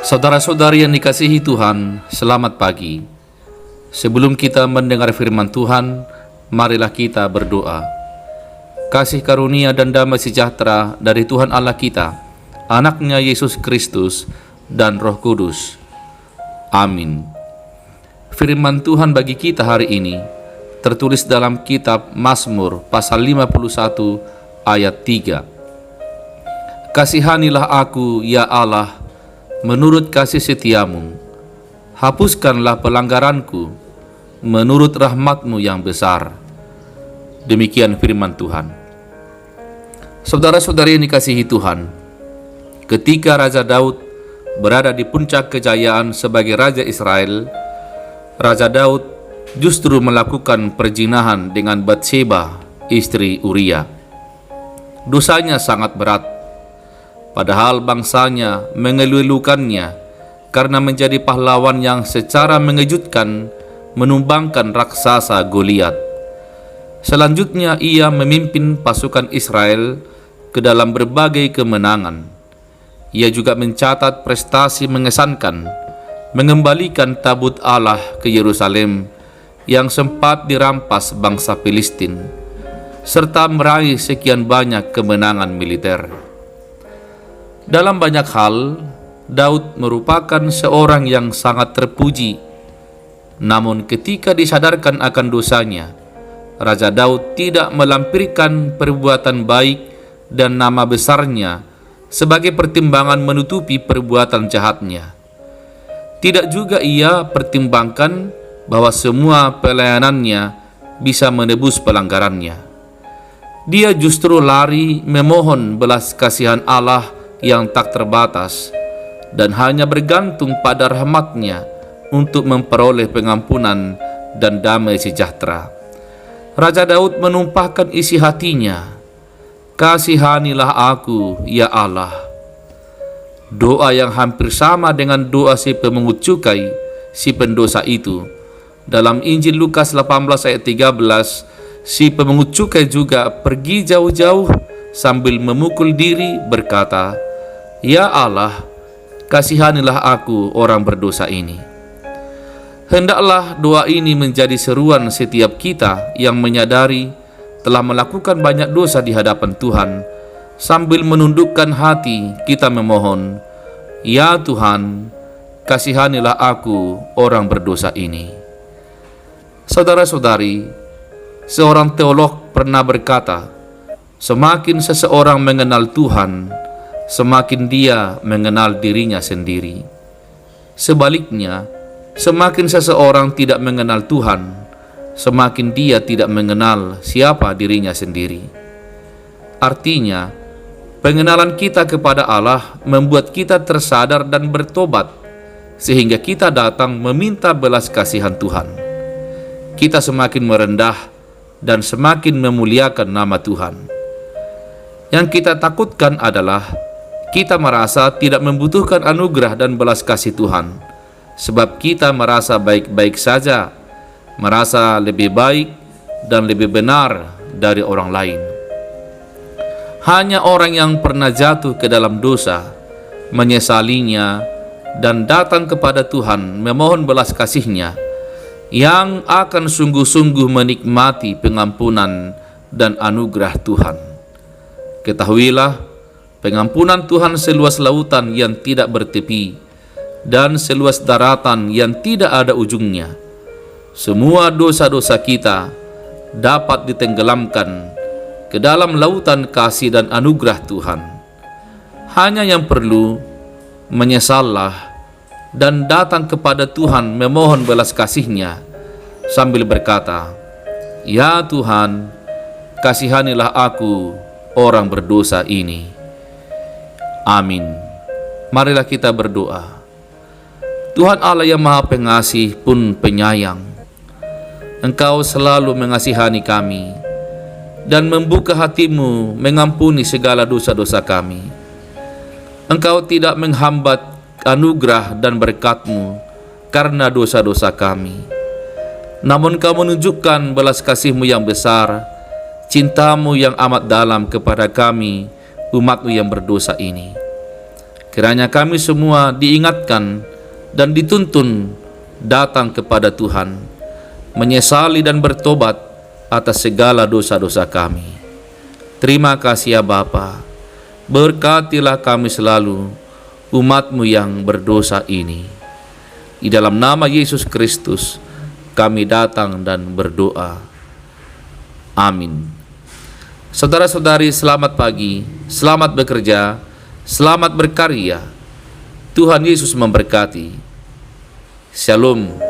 Saudara-saudari yang dikasihi Tuhan, selamat pagi. Sebelum kita mendengar firman Tuhan, marilah kita berdoa. Kasih karunia dan damai sejahtera dari Tuhan Allah kita, Anaknya Yesus Kristus, dan Roh Kudus. Amin. Firman Tuhan bagi kita hari ini tertulis dalam kitab Mazmur pasal 51 ayat 3. Kasihanilah aku, ya Allah, menurut kasih setiamu. Hapuskanlah pelanggaranku menurut rahmat-Mu yang besar. Demikian firman Tuhan. Saudara-saudari yang dikasihi Tuhan, ketika Raja Daud berada di puncak kejayaan sebagai Raja Israel, Raja Daud justru melakukan perzinahan dengan Batseba, istri Uria. Dosanya sangat berat, padahal bangsanya mengeluh-elukannya karena menjadi pahlawan yang secara mengejutkan menumbangkan raksasa Goliat. Selanjutnya ia memimpin pasukan Israel ke dalam berbagai kemenangan. Ia juga mencatat prestasi mengesankan, mengembalikan tabut Allah ke Yerusalem yang sempat dirampas bangsa Filistin, serta meraih sekian banyak kemenangan militer. Dalam banyak hal, Daud merupakan seorang yang sangat terpuji. Namun ketika disadarkan akan dosanya, Raja Daud tidak melampirkan perbuatan baik dan nama besarnya sebagai pertimbangan menutupi perbuatan jahatnya. Tidak juga ia pertimbangkan bahwa semua pelayanannya bisa menebus pelanggarannya. Dia justru lari memohon belas kasihan Allah yang tak terbatas dan hanya bergantung pada rahmat-Nya untuk memperoleh pengampunan dan damai sejahtera. Raja Daud menumpahkan isi hatinya, "Kasihanilah aku, ya Allah." Doa yang hampir sama dengan doa si pemungut cukai, si pendosa itu. Dalam Injil Lukas 18 ayat 13, si pemungut cukai juga pergi jauh-jauh sambil memukul diri berkata, "Ya Allah, kasihanilah aku orang berdosa ini." Hendaklah doa ini menjadi seruan setiap kita yang menyadari telah melakukan banyak dosa di hadapan Tuhan. Sambil menundukkan hati, kita memohon, "Ya Tuhan, kasihanilah aku orang berdosa ini." Saudara-saudari, seorang teolog pernah berkata, semakin seseorang mengenal Tuhan, semakin dia mengenal dirinya sendiri. Sebaliknya, semakin seseorang tidak mengenal Tuhan, semakin dia tidak mengenal siapa dirinya sendiri. Artinya, pengenalan kita kepada Allah membuat kita tersadar dan bertobat, sehingga kita datang meminta belas kasihan Tuhan. Kita semakin merendah dan semakin memuliakan nama Tuhan. Yang kita takutkan adalah kita merasa tidak membutuhkan anugerah dan belas kasih Tuhan, sebab kita merasa baik-baik saja, merasa lebih baik dan lebih benar dari orang lain. Hanya orang yang pernah jatuh ke dalam dosa, menyesalinya, dan datang kepada Tuhan memohon belas kasih-Nya, yang akan sungguh-sungguh menikmati pengampunan dan anugerah Tuhan. Ketahuilah, pengampunan Tuhan seluas lautan yang tidak bertepi dan seluas daratan yang tidak ada ujungnya. Semua dosa-dosa kita dapat ditenggelamkan ke dalam lautan kasih dan anugerah Tuhan. Hanya yang perlu menyesallah dan datang kepada Tuhan memohon belas kasih-Nya sambil berkata, "Ya Tuhan, kasihanilah aku orang berdosa ini." Amin. Marilah kita berdoa. Tuhan Allah yang Maha Pengasih pun penyayang, Engkau selalu mengasihani kami dan membuka hati-Mu mengampuni segala dosa-dosa kami. Engkau tidak menghambat anugerah dan berkat-Mu karena dosa-dosa kami. Namun Kau menunjukkan belas kasih-Mu yang besar, cinta-Mu yang amat dalam kepada kami, umat-Mu yang berdosa ini. Kiranya kami semua diingatkan dan dituntun datang kepada Tuhan, menyesali dan bertobat atas segala dosa-dosa kami. Terima kasih ya Bapa, berkatilah kami selalu, umat-Mu yang berdosa ini. Di dalam nama Yesus Kristus kami datang dan berdoa. Amin. Saudara-saudari, selamat pagi, selamat bekerja, selamat berkarya. Tuhan Yesus memberkati. Shalom.